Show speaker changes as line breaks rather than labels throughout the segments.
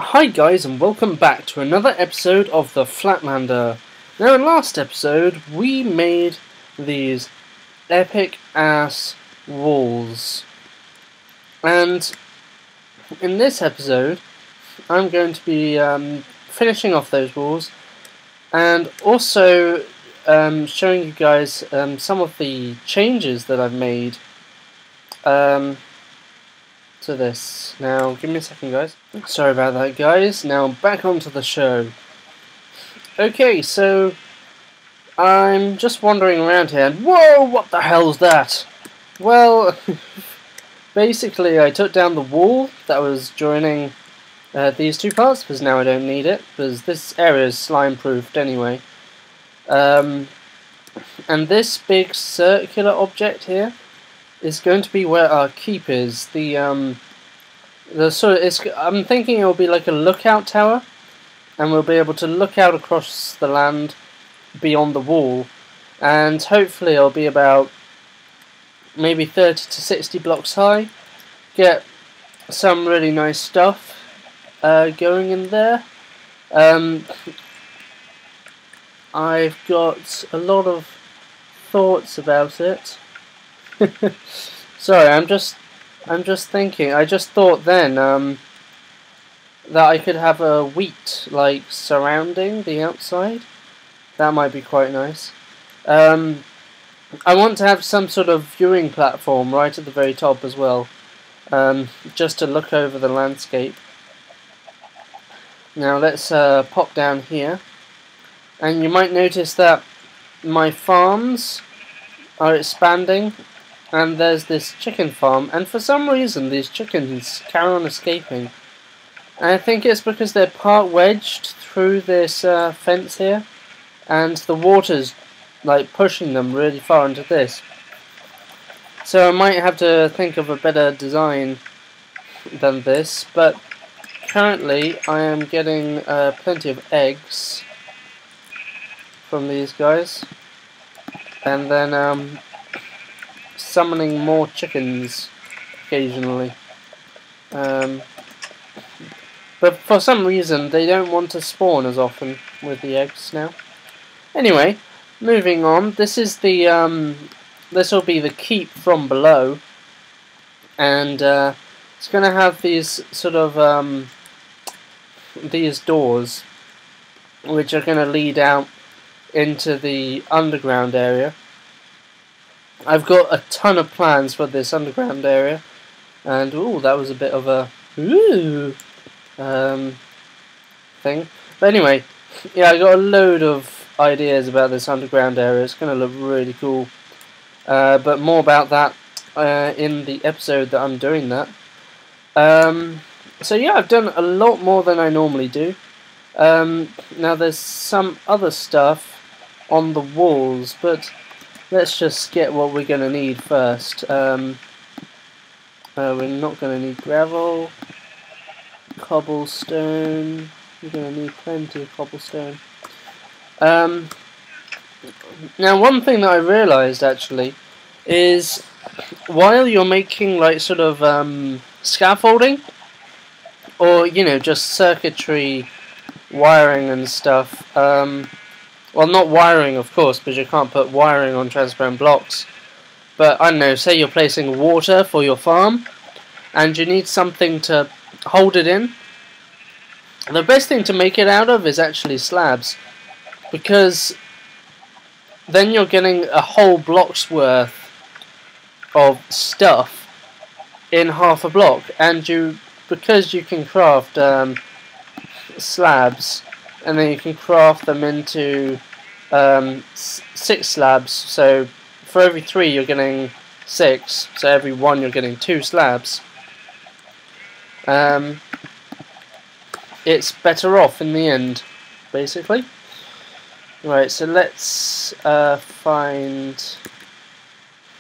Hi guys, and welcome back to another episode of the Flatlander. Now in last episode we made these epic ass walls, and in this episode I'm going to be finishing off those walls and also showing you guys some of the changes that I've made to this. Now, give me a second, guys. Sorry about that, guys. Now, back onto the show. Okay, so I'm just wandering around here, and whoa, what the hell's that? Well, basically, I took down the wall that was joining these two parts, because now I don't need it, because this area is slime-proofed anyway. And this big circular object here is going to be where our keep is. I'm thinking it will be like a lookout tower, and we'll be able to look out across the land beyond the wall, and hopefully it'll be about maybe 30 to 60 blocks high. Get some really nice stuff going in there. I've got a lot of thoughts about it. Sorry, I'm just thinking. I just thought then that I could have a wheat like surrounding the outside. That might be quite nice. I want to have some sort of viewing platform right at the very top as well, just to look over the landscape. Now let's pop down here, and you might notice that my farms are expanding. And there's this chicken farm, and for some reason these chickens carry on escaping. And I think it's because they're part wedged through this fence here, and the water's like pushing them really far into this. So I might have to think of a better design than this, but currently I am getting plenty of eggs from these guys, and then summoning more chickens occasionally, but for some reason they don't want to spawn as often with the eggs now. Anyway, moving on. This is the this will be the keep from below, and it's going to have these sort of these doors which are going to lead out into the underground area. I've got a ton of plans for this underground area, and ooh, that was a bit of a ooh thing. But anyway, yeah, I got a load of ideas about this underground area. It's going to look really cool, but more about that in the episode that I'm doing that. So yeah, I've done a lot more than I normally do. Now there's some other stuff on the walls, but let's just get what we're going to need first. We're not going to need gravel, cobblestone. We're going to need plenty of cobblestone. Now one thing that I realised actually is while you're making like sort of scaffolding, or you know, just circuitry wiring and stuff, well, not wiring, of course, because you can't put wiring on transparent blocks. But, I don't know, say you're placing water for your farm, and you need something to hold it in. The best thing to make it out of is actually slabs, because then you're getting a whole block's worth of stuff in half a block. And because you can craft slabs, and then you can craft them into 6 slabs, so for every 3 you're getting 6, so every 1 you're getting 2 slabs. It's better off in the end, basically. Right, so let's find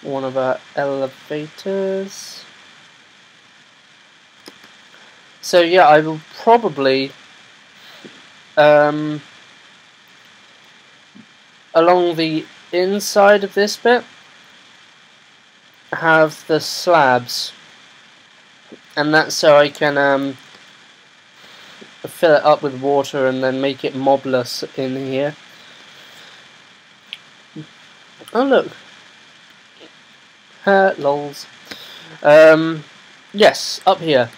one of our elevators. So yeah, I will probably along the inside of this bit have the slabs, and that's so I can fill it up with water and then make it mobless in here. Oh look. Lols. Yes, up here.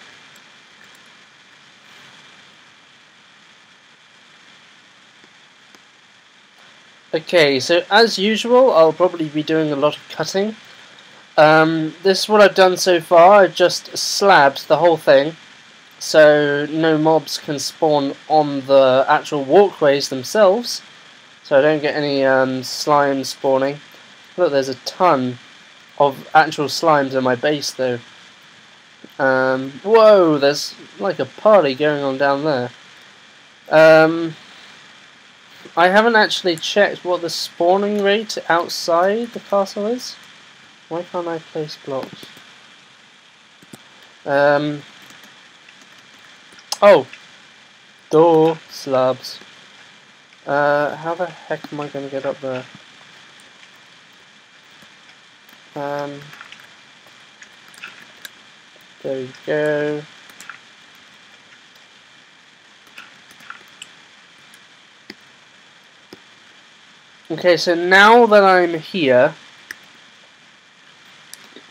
Okay, so as usual, I'll probably be doing a lot of cutting. This is what I've done so far. I've just slabbed the whole thing, so no mobs can spawn on the actual walkways themselves, so I don't get any slime spawning. Look, there's a ton of actual slimes in my base though. Whoa, there's like a party going on down there. I haven't actually checked what the spawning rate outside the castle is. Why can't I place blocks? Oh! Door slabs. How the heck am I going to get up there? There we go. Okay, so now that I'm here,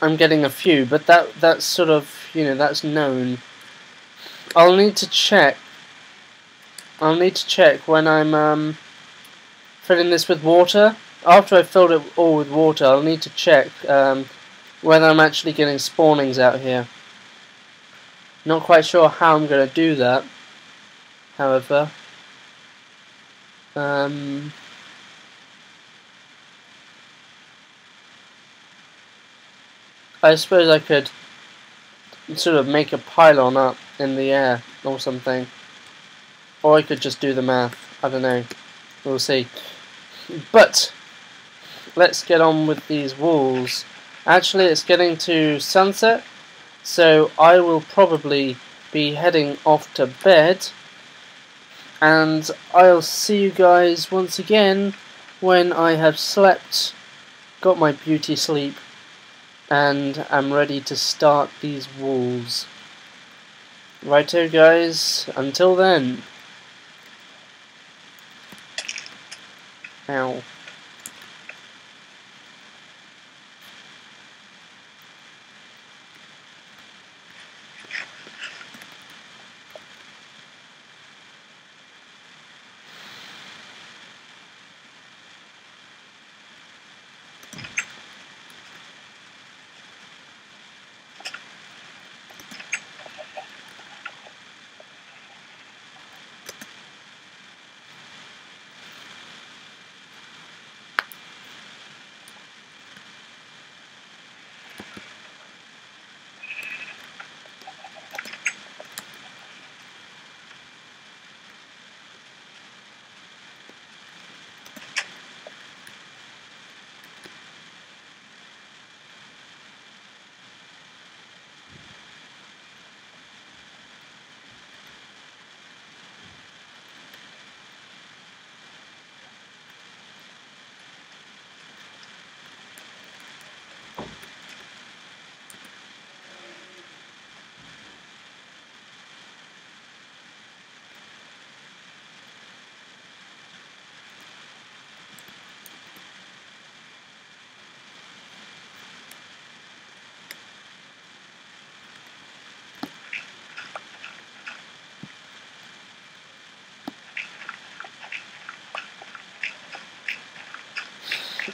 I'm getting a few, but that's sort of, you know, that's known. I'll need to check. I'll need to check when I'm filling this with water. After I've filled it all with water, I'll need to check whether I'm actually getting spawnings out here. Not quite sure how I'm going to do that, however. I suppose I could sort of make a pylon up in the air or something. Or I could just do the math. I don't know. We'll see. But let's get on with these walls. Actually, it's getting to sunset, so I will probably be heading off to bed. And I'll see you guys once again when I have slept, got my beauty sleep, and I'm ready to start these walls. Righto guys, until then. Ow.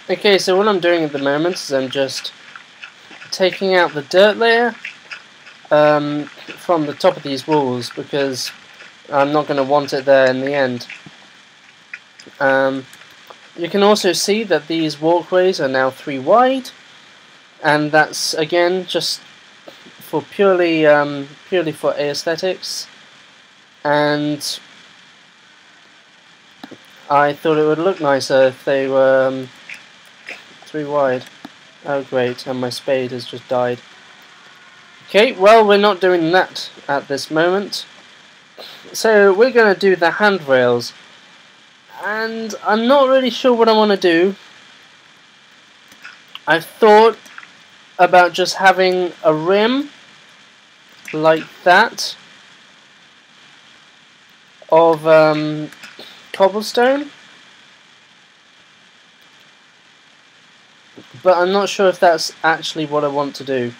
Okay, so what I'm doing at the moment is I'm just taking out the dirt layer from the top of these walls, because I'm not going to want it there in the end. You can also see that these walkways are now 3 wide, and that's again just for purely for aesthetics, and I thought it would look nicer if they were 3 wide. Oh great, and my spade has just died. Okay, well, we're not doing that at this moment. So we're going to do the handrails. And I'm not really sure what I want to do. I've thought about just having a rim like that. of cobblestone, but I'm not sure if that's actually what I want to do.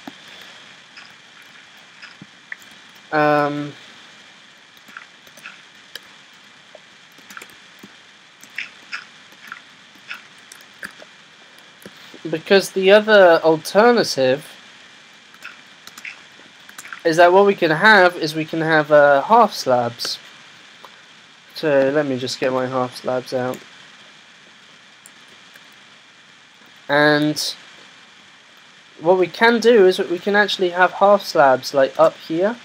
Because the other alternative is that what we can have is we can have half slabs. So let me just get my half slabs out. And what we can do is we can actually have half slabs like up here,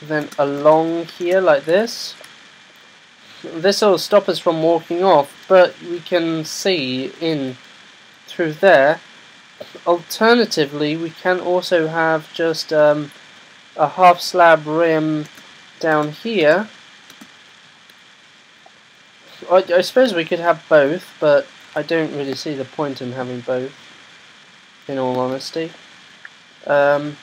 then along here like this. This will stop us from walking off, but we can see in through there. Alternatively, we can also have just a half slab rim down here. I suppose we could have both, but I don't really see the point in having both, in all honesty. But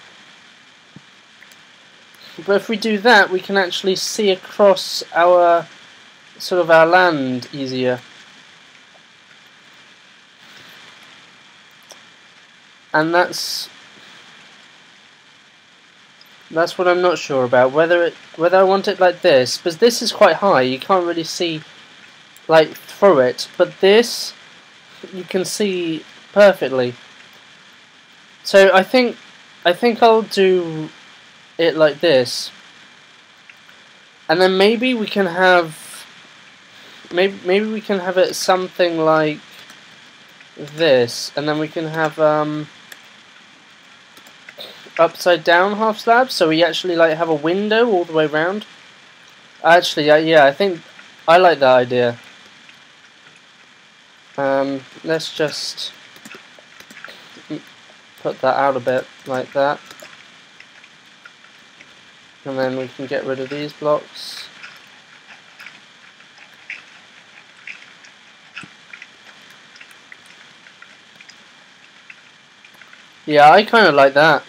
if we do that, we can actually see across our our land easier. And that's what I'm not sure about, whether I want it like this, because this is quite high, you can't really see like through it, but this you can see perfectly. So I think I'll do it like this, and then maybe we can have it something like this, and then we can have upside down half slabs, so we actually like have a window all the way around. Actually, yeah, I think I like that idea. Let's just put that out a bit like that, and then we can get rid of these blocks. Yeah, I kind of like that.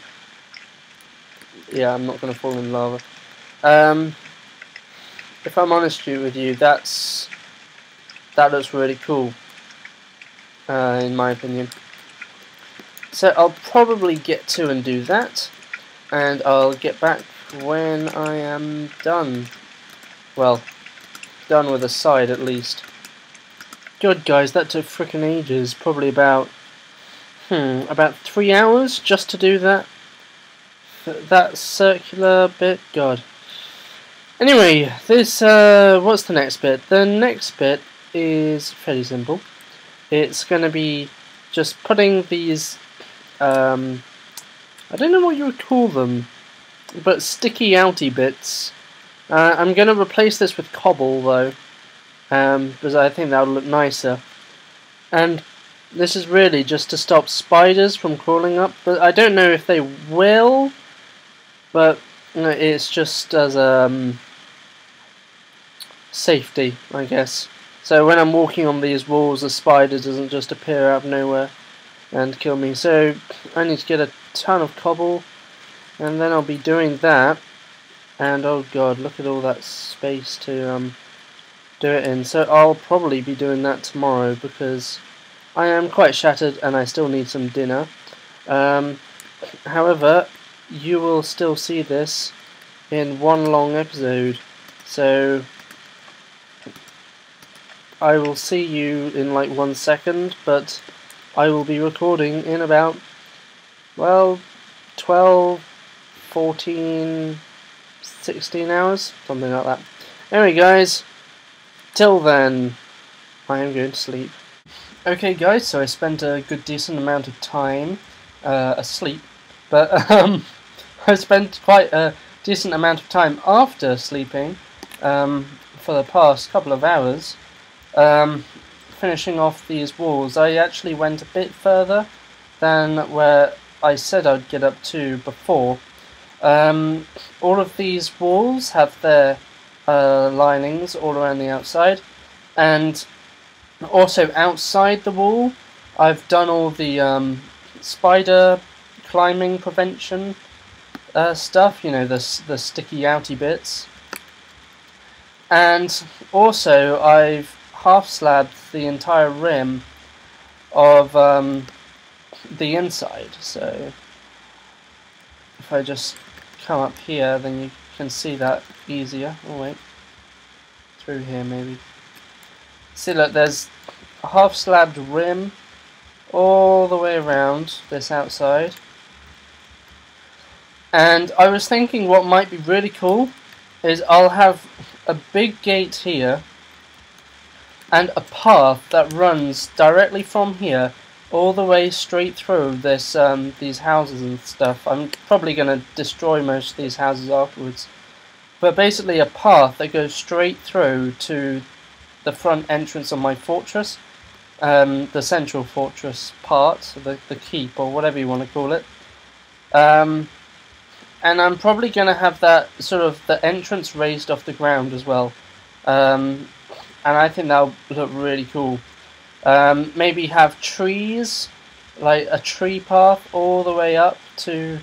Yeah, I'm not going to fall in lava. If I'm honest with you, that looks really cool, in my opinion. So I'll probably get to and do that, and I'll get back when I am done. Well, done with a side at least. God, guys, that took frickin' ages. Probably about 3 hours just to do that. That circular bit, God. Anyway, this what's the next bit? The next bit is fairly simple. It's going to be just putting these I don't know what you would call them, but sticky outy bits. I'm going to replace this with cobble though, because I think that would look nicer. And this is really just to stop spiders from crawling up, but I don't know if they will, but it's just as safety, I guess. So when I'm walking on these walls, the spider doesn't just appear out of nowhere and kill me. So I need to get a ton of cobble, and then I'll be doing that. And oh god, look at all that space to do it in. So I'll probably be doing that tomorrow, because I am quite shattered and I still need some dinner. However, you will still see this in one long episode, so I will see you in like 1 second, but I will be recording in about, well, 12, 14, 16 hours, something like that. Anyway guys, till then, I am going to sleep. Okay guys, so I spent a good decent amount of time asleep, but I spent quite a decent amount of time after sleeping for the past couple of hours finishing off these walls. I actually went a bit further than where I said I'd get up to before. All of these walls have their linings all around the outside, and also outside the wall I've done all the spider climbing prevention stuff, you know, the sticky outy bits. And also I've half slabbed the entire rim of the inside, so if I just come up here then you can see that easier. Oh wait, through here maybe. See, look, there's a half slabbed rim all the way around this outside. And I was thinking what might be really cool is I'll have a big gate here and a path that runs directly from here all the way straight through this these houses and stuff. I'm probably going to destroy most of these houses afterwards, but basically a path that goes straight through to the front entrance of my fortress, the central fortress part, the keep or whatever you want to call it. And I'm probably going to have that sort of the entrance raised off the ground as well. And I think that'll look really cool. Maybe have trees, like a tree path all the way up to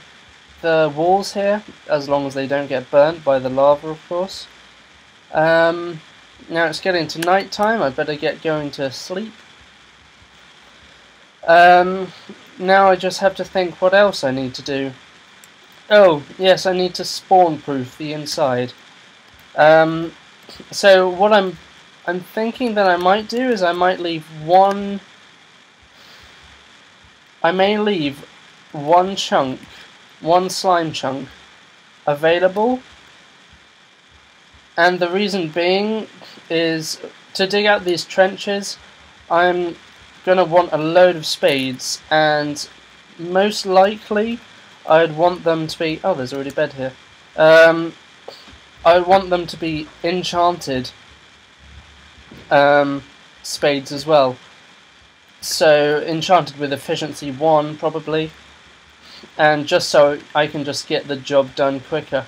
the walls here, as long as they don't get burnt by the lava, of course. Now it's getting to night time, I better get going to sleep. Now I just have to think what else I need to do. Oh, yes, I need to spawn-proof the inside. So what I'm thinking that I might do is I might leave one... I may leave one chunk, one slime chunk, available. And the reason being is to dig out these trenches, I'm going to want a load of spades, and most likely I'd want them to be... Oh, there's already a bed here. I want them to be enchanted spades as well. So enchanted with efficiency 1 probably, and just so I can just get the job done quicker.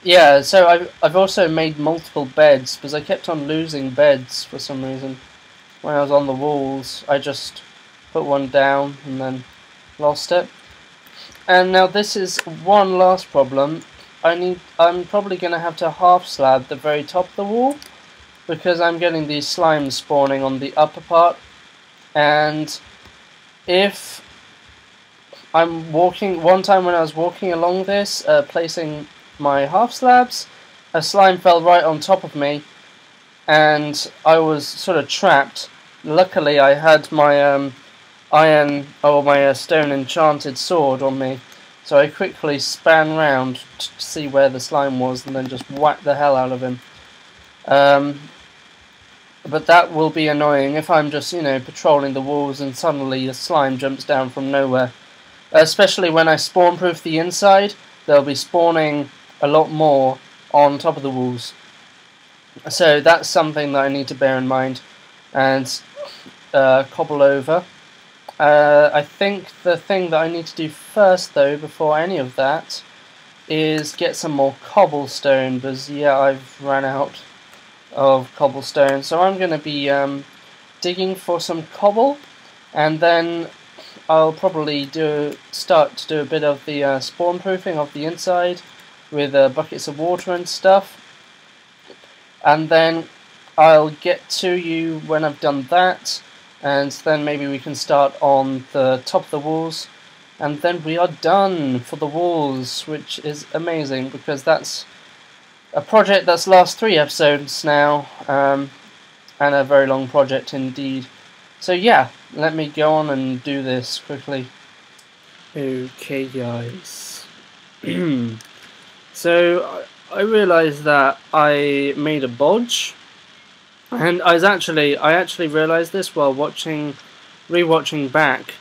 Yeah, so I've also made multiple beds because I kept on losing beds for some reason. When I was on the walls, I just put one down and then lost it. And now this is one last problem. I'm probably going to have to half slab the very top of the wall because I'm getting these slimes spawning on the upper part. And if I'm walking, one time when I was walking along this, placing my half slabs, a slime fell right on top of me and I was sort of trapped. Luckily I had my iron or my stone enchanted sword on me, so I quickly span round to see where the slime was and then just whacked the hell out of him. But that will be annoying if I'm just, you know, patrolling the walls and suddenly a slime jumps down from nowhere. Especially when I spawn-proof the inside, they'll be spawning a lot more on top of the walls. So that's something that I need to bear in mind and cobble over. I think the thing that I need to do first, though, before any of that, is get some more cobblestone, because, yeah, I've run out of cobblestone. So I'm going to be digging for some cobble, and then I'll probably start to do a bit of the spawn-proofing of the inside with buckets of water and stuff. And then I'll get to you when I've done that, and then maybe we can start on the top of the walls, and then we are done for the walls, which is amazing because that's a project that's last 3 episodes now, and a very long project indeed. So yeah, let me go on and do this quickly. Okay guys, so I realised that I made a bodge. And I actually realised this while rewatching back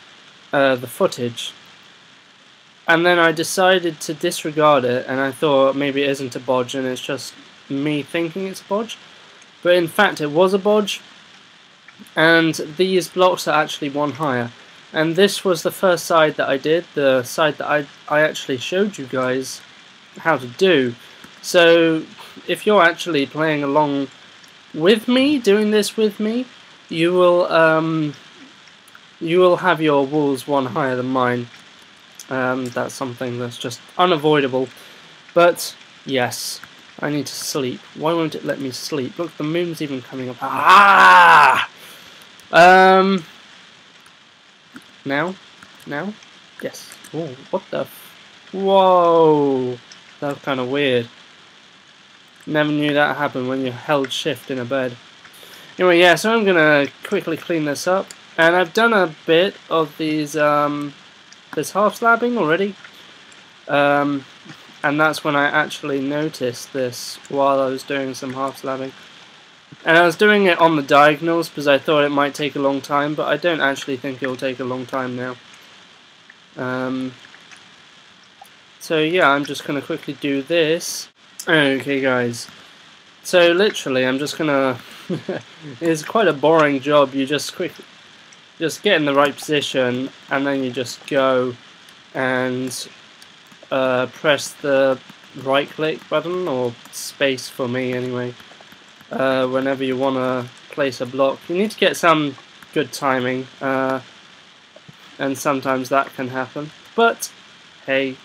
the footage, and then I decided to disregard it, and I thought maybe it isn't a bodge and it's just me thinking it's a bodge, but in fact it was a bodge, and these blocks are actually one higher, and this was the first side that I did, the side that I actually showed you guys how to do. So if you're actually playing along with me, doing this with me, you will have your walls one higher than mine. That's something that's just unavoidable. But yes, I need to sleep. Why won't it let me sleep? Look, the moon's even coming up. Ah! Now? Now? Yes. Oh, what the whoa! That was kind of weird. Never knew that happened when you held shift in a bed. Anyway, yeah, so I'm gonna quickly clean this up. And I've done a bit of these, this half slabbing already. And that's when I actually noticed this while I was doing some half slabbing. And I was doing it on the diagonals because I thought it might take a long time, but I don't actually think it will take a long time now. So yeah, I'm just going to quickly do this. Okay guys, so literally I'm just going to... It's quite a boring job. You just get in the right position and then you just go and press the right click button, or space for me anyway, whenever you want to place a block. You need to get some good timing, and sometimes that can happen, but hey,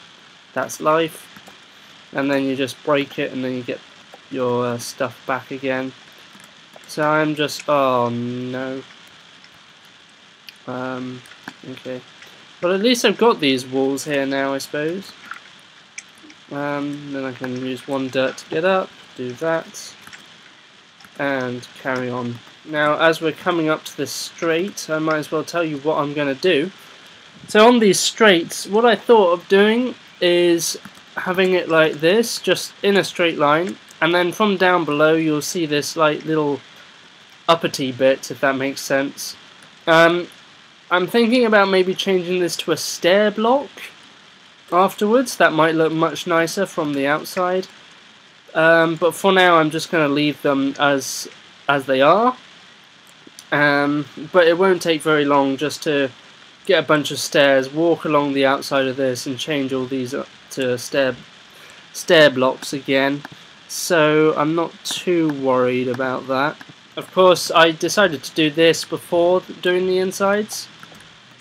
that's life. And then you just break it and then you get your stuff back again. So I'm just... oh no. Okay, but at least I've got these walls here now, I suppose. Then I can use one dirt to get up, do that, and carry on. Now, as we're coming up to this straight, I might as well tell you what I'm going to do. So on these straights, what I thought of doing is having it like this, just in a straight line, and then from down below you'll see this like little uppity bit, if that makes sense. I'm thinking about maybe changing this to a stair block afterwards. That might look much nicer from the outside, but for now I'm just going to leave them as they are. But it won't take very long just to get a bunch of stairs, walk along the outside of this and change all these up to stair blocks again, so I'm not too worried about that. Of course, I decided to do this before doing the insides.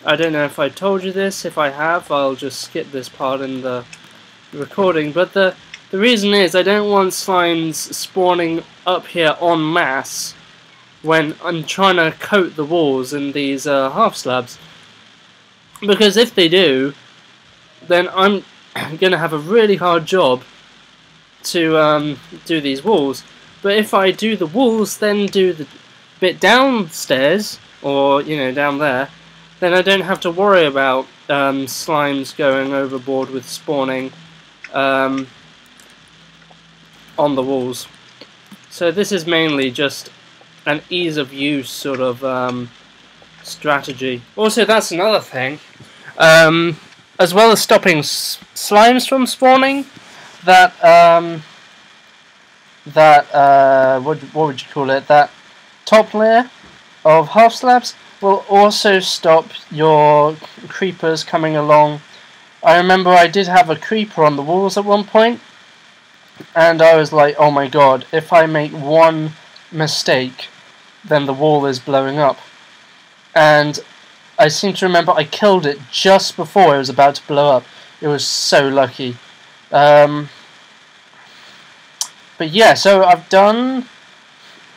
I don't know if I told you this. If I have, I'll just skip this part in the recording. But the reason is I don't want slimes spawning up here en masse when I'm trying to coat the walls in these half slabs. Because if they do, then I'm going to have a really hard job to do these walls. But if I do the walls, then do the bit downstairs, or you know, down there, then I don't have to worry about slimes going overboard with spawning on the walls. So this is mainly just an ease of use sort of strategy. Also, that's another thing. As well as stopping slimes from spawning, what would you call it? That top layer of half slabs will also stop your creepers coming along. I remember I did have a creeper on the walls at one point, and I was like, oh my god, if I make one mistake, then the wall is blowing up. And I seem to remember I killed it just before it was about to blow up. It was so lucky. But yeah, so I've done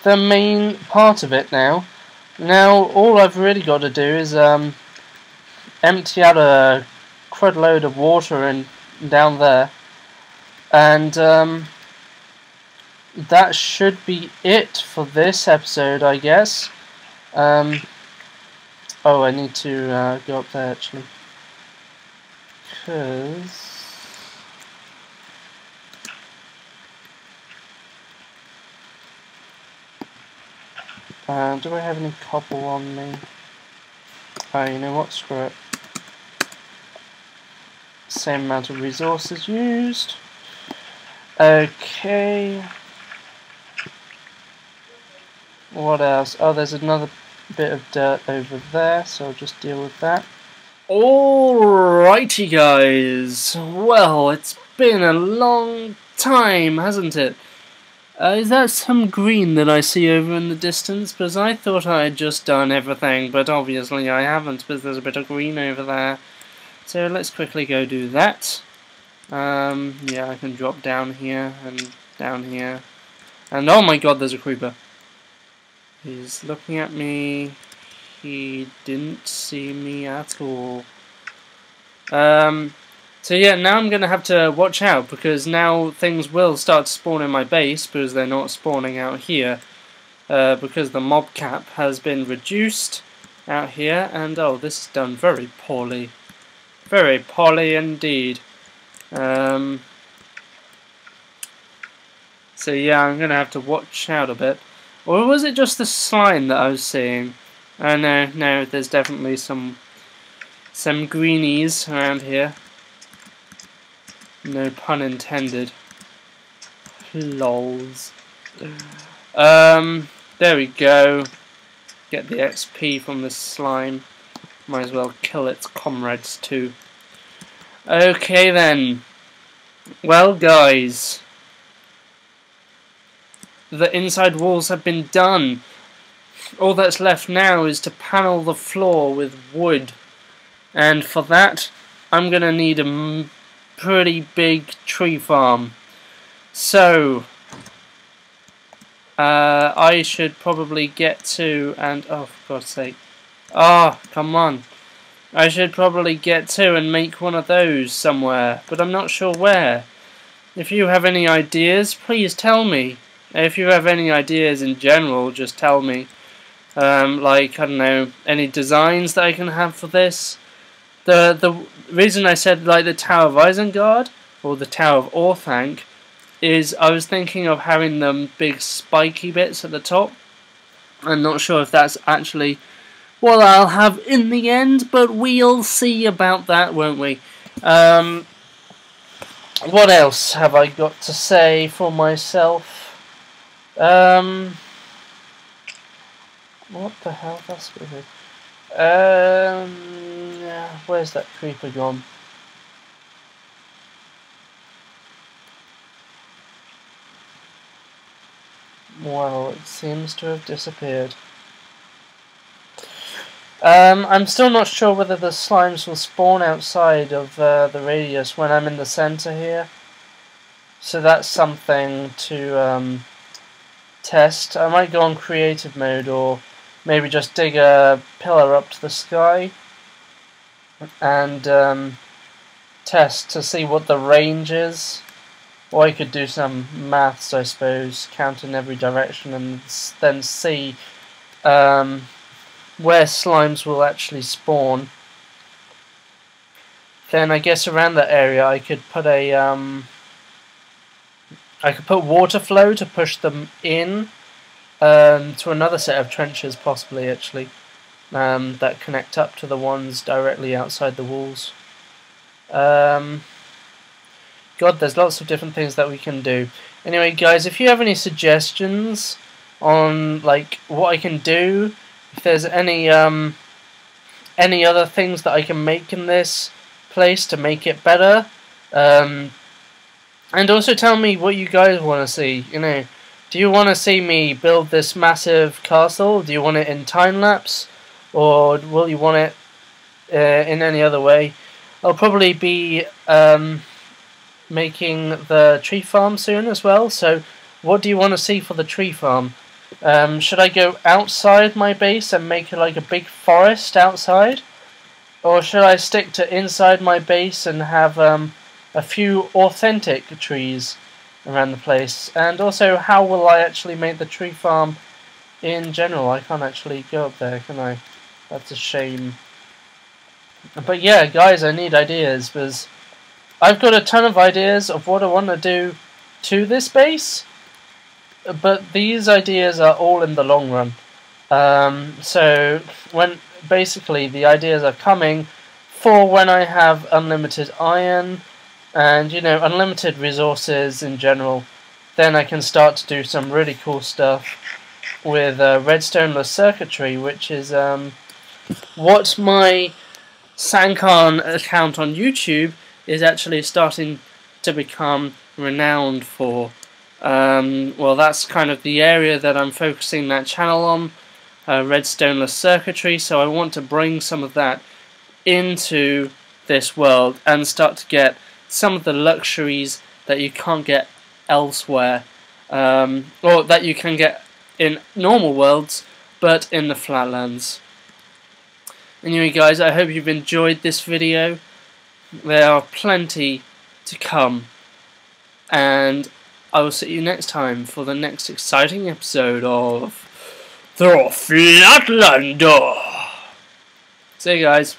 the main part of it now. Now all I've really got to do is empty out a crud load of water in down there, and that should be it for this episode, I guess. Oh, I need to go up there actually, because do I have any cobble on me? Oh, you know what, screw it. Same amount of resources used. Okay. What else? Oh, there's another bit of dirt over there, so I'll just deal with that. Alrighty guys, well, it's been a long time, hasn't it? Is that some green that I see over in the distance? Because I thought I had just done everything, but obviously I haven't, because there's a bit of green over there. So let's quickly go do that. Yeah, I can drop down here, and down here. And oh my god, there's a creeper. He's looking at me. He didn't see me at all. So yeah, now I'm going to have to watch out, because now things will start to spawn in my base, because they're not spawning out here. Because the mob cap has been reduced out here, and oh, this is done very poorly. Very poorly indeed. So yeah, I'm going to have to watch out a bit. Or was it just the slime that I was seeing? Oh no, there's definitely some greenies around here. No pun intended. Lols. There we go. Get the XP from this slime. Might as well kill its comrades too. Okay then. Well guys, the inside walls have been done. All that's left now is to panel the floor with wood. And for that, I'm going to need a pretty big tree farm. So, I should probably get to, and oh for God's sake, come on. I should probably get to and make one of those somewhere, but I'm not sure where. If you have any ideas, please tell me. If you have any ideas in general, just tell me. Like, I don't know, any designs that I can have for this. The reason I said like the Tower of Isengard or the Tower of Orthanc is I was thinking of having them big spiky bits at the top. I'm not sure if that's actually what I'll have in the end, but we'll see about that, won't we? What else have I got to say for myself? What the hell? That's weird. Where's that creeper gone? Well, it seems to have disappeared. I'm still not sure whether the slimes will spawn outside of the radius when I'm in the center here. So that's something to test. I might go on creative mode, or maybe just dig a pillar up to the sky and test to see what the range is. Or I could do some maths, I suppose, count in every direction and then see where slimes will actually spawn. Then I guess around that area I could put a water flow to push them in to another set of trenches, possibly actually, that connect up to the ones directly outside the walls. God, there's lots of different things that we can do. Anyway, guys, if you have any suggestions on like what I can do, if there's any other things that I can make in this place to make it better, and also tell me what you guys want to see. You know, do you want to see me build this massive castle? Do you want it in time lapse, or will you want it in any other way? I'll probably be making the tree farm soon as well, so what do you want to see for the tree farm? Should I go outside my base and make like a big forest outside? Or should I stick to inside my base and have a few authentic trees around the place? And also, how will I actually make the tree farm in general? I can't actually go up there, can I? That's a shame. But yeah, guys, I need ideas, because I've got a ton of ideas of what I want to do to this base, but these ideas are all in the long run. So when basically the ideas are coming for when I have unlimited iron and, you know, unlimited resources in general, then I can start to do some really cool stuff with redstoneless circuitry, which is what my Sancarn account on YouTube is actually starting to become renowned for. Well, that's kind of the area that I'm focusing that channel on, redstoneless circuitry, so I want to bring some of that into this world and start to get some of the luxuries that you can't get elsewhere, or that you can get in normal worlds, but in the Flatlands. Anyway guys, I hope you've enjoyed this video. There are plenty to come, and I will see you next time for the next exciting episode of the Flatlander. See you guys.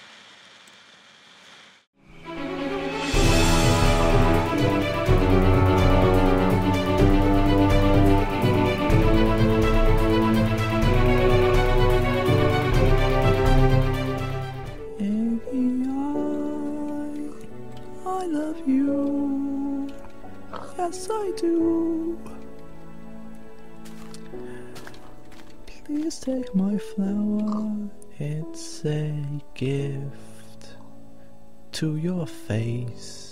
I love you, yes I do. Please take my flower, it's a gift to your face.